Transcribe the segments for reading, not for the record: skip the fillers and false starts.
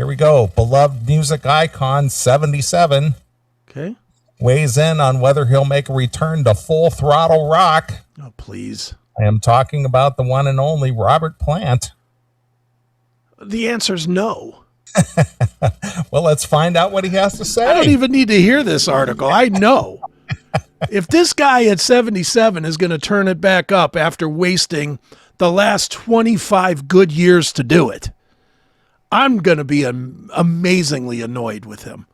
Here we go. Beloved music icon 77 Okay. weighs in on whether he'll make a return to Full Throttle Rock. Oh, please. I am talking about the one and only Robert Plant. The answer's no. Well, let's find out what he has to say. I don't even need to hear this article. I know. If this guy at 77 is going to turn it back up after wasting the last 25 good years to do it, I'm going to be amazingly annoyed with him.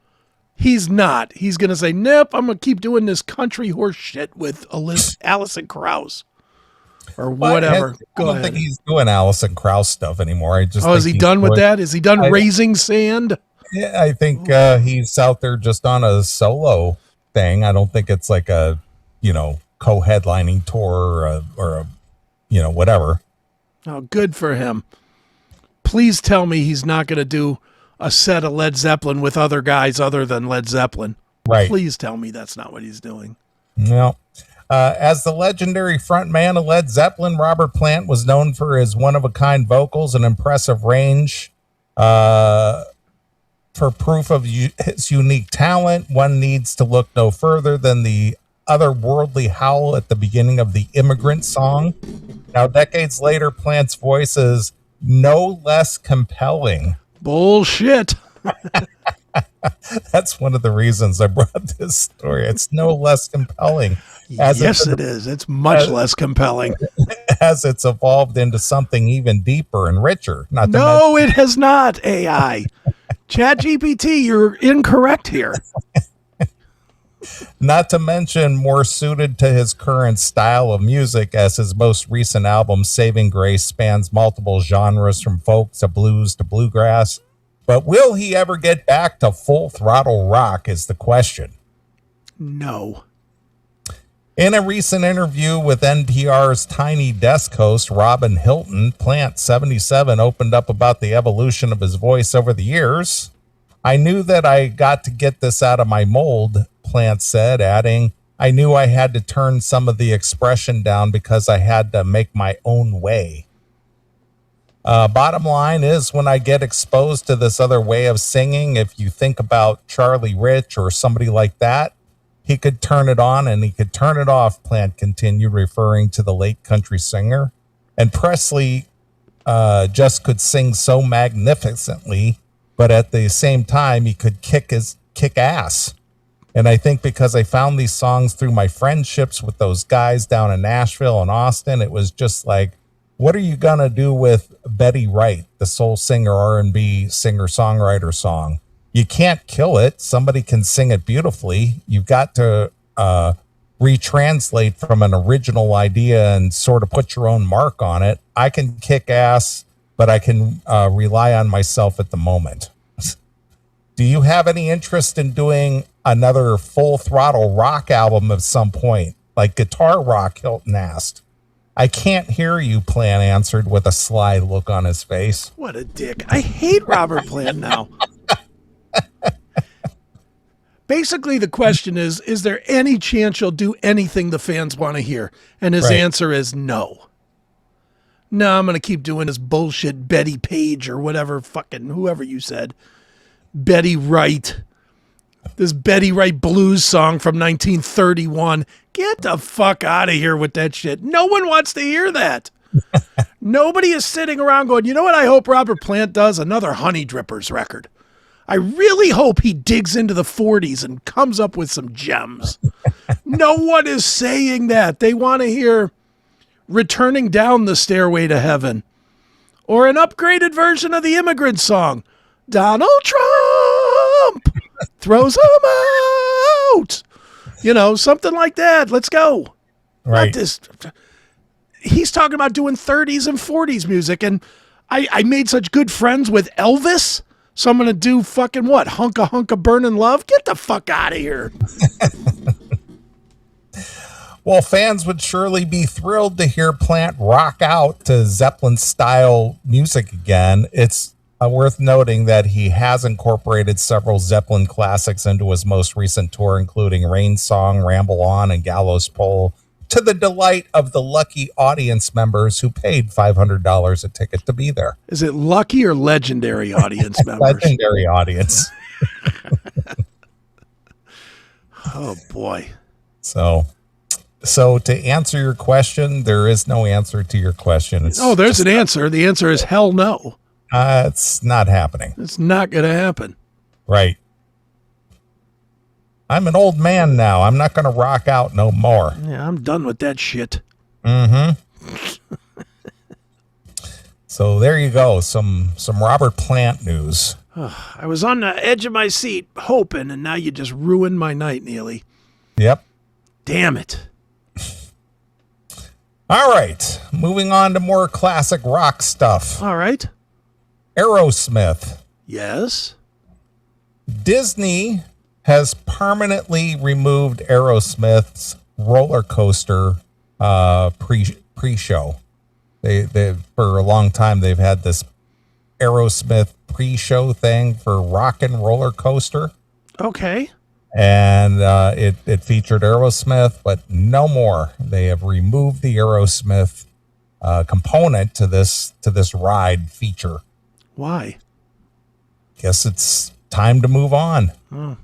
He's not. He's going to say, nope, I'm going to keep doing this country horse shit with Alison Krauss or whatever. I don't think he's doing Alison Krauss stuff anymore. Is he done with that? Is he done raising sand? Yeah, I think he's out there just on a solo thing. I don't think it's like a, co-headlining tour or a, whatever. Oh, good for him. Please tell me he's not going to do a set of Led Zeppelin with other guys other than Led Zeppelin. Right. Please tell me that's not what he's doing. No. As the legendary frontman of Led Zeppelin, Robert Plant was known for his one-of-a-kind vocals and impressive range. For proof of his unique talent, one needs to look no further than the otherworldly howl at the beginning of the Immigrant Song. Now, decades later, Plant's voice is no less compelling. Bullshit. That's one of the reasons I brought this story. It's no less compelling. Yes, it is. It's much less compelling. As it's evolved into something even deeper and richer. No, it has not, AI. ChatGPT, you're incorrect here. Not to mention more suited to his current style of music, as his most recent album, Saving Grace, spans multiple genres from folk to blues to bluegrass. But will he ever get back to Full Throttle Rock is the question. No. In a recent interview with NPR's Tiny Desk host, Robin Hilton, Plant 77 opened up about the evolution of his voice over the years. I knew that I got to get this out of my mold, Plant said, adding, I knew I had to turn some of the expression down because I had to make my own way. Bottom line is, when I get exposed to this other way of singing, if you think about Charlie Rich or somebody like that, he could turn it on and he could turn it off, Plant continued, referring to the late country singer. And Presley just could sing so magnificently, but at the same time, he could kick ass. And I think because I found these songs through my friendships with those guys down in Nashville and Austin, it was just like, what are you going to do with Betty Wright, the soul singer, R&B singer-songwriter song? You can't kill it. Somebody can sing it beautifully. You've got to retranslate from an original idea and sort of put your own mark on it. I can kick ass, but I can rely on myself at the moment. Do you have any interest in doing another Full Throttle Rock album at some point, like Guitar Rock? Hilton asked. I can't hear you, Plant answered with a sly look on his face. What a dick. I hate Robert Plant now. Basically, the question is there any chance you'll do anything the fans want to hear? And his answer is no. No, I'm going to keep doing this bullshit Betty Page or whatever, fucking whoever you said. Betty Wright. This Betty Wright blues song from 1931. Get the fuck out of here with that shit. No one wants to hear that. Nobody is sitting around going, you know what I hope Robert Plant does? Another Honey Drippers record. I really hope he digs into the 40s and comes up with some gems. No one is saying that. They want to hear Returning Down the Stairway to Heaven or an upgraded version of the Immigrant Song. Donald Trump throws them out. Something like that. Let's go. Right. Not this. He's talking about doing 30s and 40s music, and I made such good friends with Elvis. So I'm going to do fucking what? Hunka Hunka Burnin' Love? Get the fuck out of here. Well, fans would surely be thrilled to hear Plant rock out to Zeppelin-style music again. It's worth noting that he has incorporated several Zeppelin classics into his most recent tour, including Rain Song, Ramble On, and Gallows Pole, to the delight of the lucky audience members who paid $500 a ticket to be there. Is it lucky or legendary audience members? Legendary audience. Oh, boy. So to answer your question, there is no answer to your question. There's an answer. The answer is hell no. It's not happening. It's not going to happen. Right. I'm an old man now. I'm not going to rock out no more. Yeah, I'm done with that shit. Mm-hmm. So there you go. Some Robert Plant news. I was on the edge of my seat hoping, and now you just ruined my night, Neeley. Yep. Damn it. All right. Moving on to more classic rock stuff. All right. Aerosmith. Yes. Disney has permanently removed Aerosmith's roller coaster pre-show. They for a long time they've had this Aerosmith pre-show thing for Rock and Roller Coaster. Okay. And it featured Aerosmith, but no more. They have removed the Aerosmith component to this ride feature. Why? Guess it's time to move on. Oh.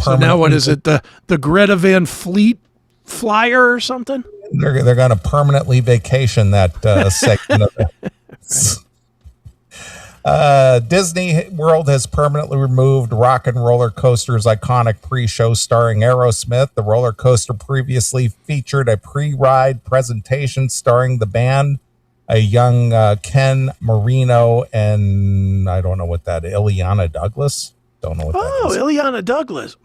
So now what is it? The Greta Van Fleet flyer or something? They're going to permanently vacation that segment of it. Disney World has permanently removed Rock and Roller Coaster's iconic pre-show starring Aerosmith. The roller coaster previously featured a pre-ride presentation starring the band, a young Ken Marino, and I don't know what that is, Ileana Douglas. Don't know what that is. Ileana Douglas.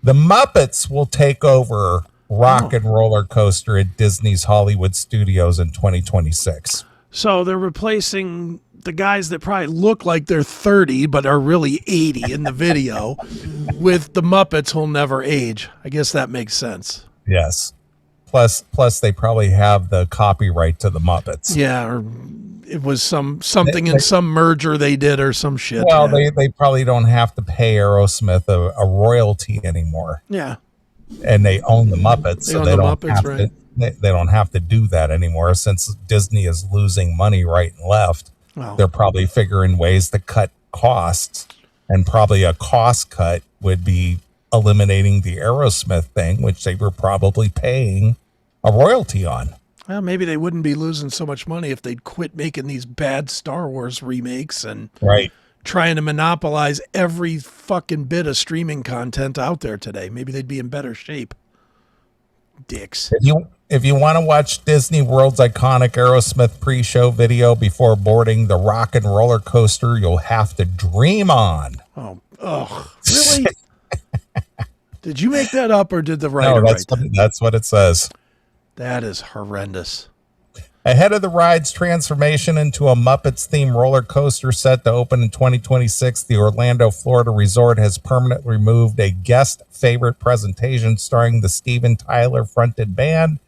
The Muppets will take over Rock and Roller Coaster at Disney's Hollywood Studios in 2026. So they're replacing the guys that probably look like they're 30 but are really 80 in the video with the Muppets who'll never age. I guess that makes sense. Yes. Plus they probably have the copyright to the Muppets. Yeah, or it was something in some merger they did or some shit. Well, they probably don't have to pay Aerosmith a royalty anymore. Yeah. And they own the Muppets, so they don't have to do that anymore since Disney is losing money right and left. Well, they're probably figuring ways to cut costs, and probably a cost cut would be eliminating the Aerosmith thing, which they were probably paying a royalty on. Well, maybe they wouldn't be losing so much money if they'd quit making these bad Star Wars remakes and trying to monopolize every fucking bit of streaming content out there today. Maybe they'd be in better shape. Dicks. If you want to watch Disney World's iconic Aerosmith pre-show video before boarding the Rock and Roller Coaster, you'll have to dream on. Oh, really? Did you make that up or did the writer write that? That's what it says. That is horrendous. Ahead of the ride's transformation into a Muppets-themed roller coaster set to open in 2026, the Orlando, Florida resort has permanently removed a guest favorite presentation starring the Steven Tyler-fronted band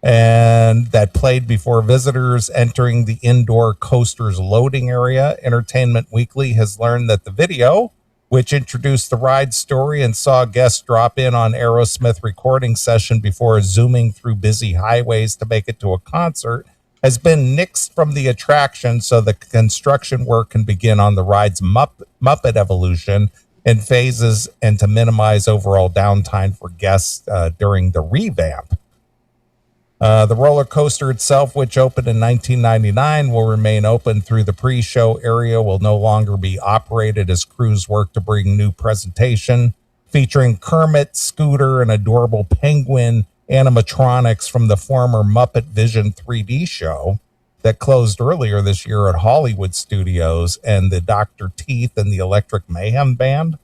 and that played before visitors entering the indoor coaster's loading area. Entertainment Weekly has learned that the video, which introduced the ride story and saw guests drop in on Aerosmith recording session before zooming through busy highways to make it to a concert, has been nixed from the attraction so the construction work can begin on the ride's Muppet evolution in phases and to minimize overall downtime for guests during the revamp. The roller coaster itself, which opened in 1999, will remain open through the pre-show area, will no longer be operated as crews work to bring new presentation featuring Kermit, Scooter, and adorable penguin animatronics from the former Muppet Vision 3D show that closed earlier this year at Hollywood Studios, and the Dr. Teeth and the Electric Mayhem Band.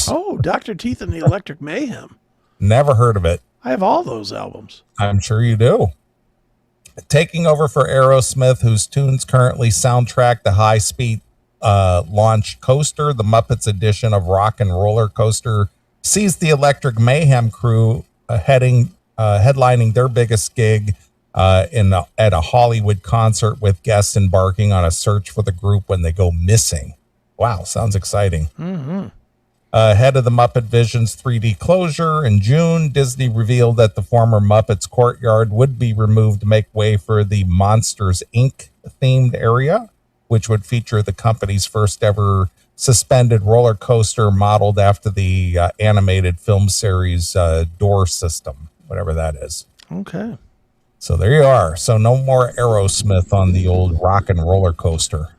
Oh, Dr. Teeth and the Electric Mayhem. Never heard of it. I have all those albums. I'm sure you do. Taking over for Aerosmith, whose tunes currently soundtrack the high-speed launch coaster, the Muppets edition of Rock and Roller Coaster sees the Electric Mayhem crew headlining their biggest gig at a Hollywood concert, with guests embarking on a search for the group when they go missing. Wow, sounds exciting. Mm-hmm. Ahead of the Muppet Vision's 3D closure in June, Disney revealed that the former Muppets courtyard would be removed to make way for the Monsters, Inc. themed area, which would feature the company's first ever suspended roller coaster modeled after the animated film series door system, whatever that is. Okay. So there you are. So no more Aerosmith on the old rock and roller coaster.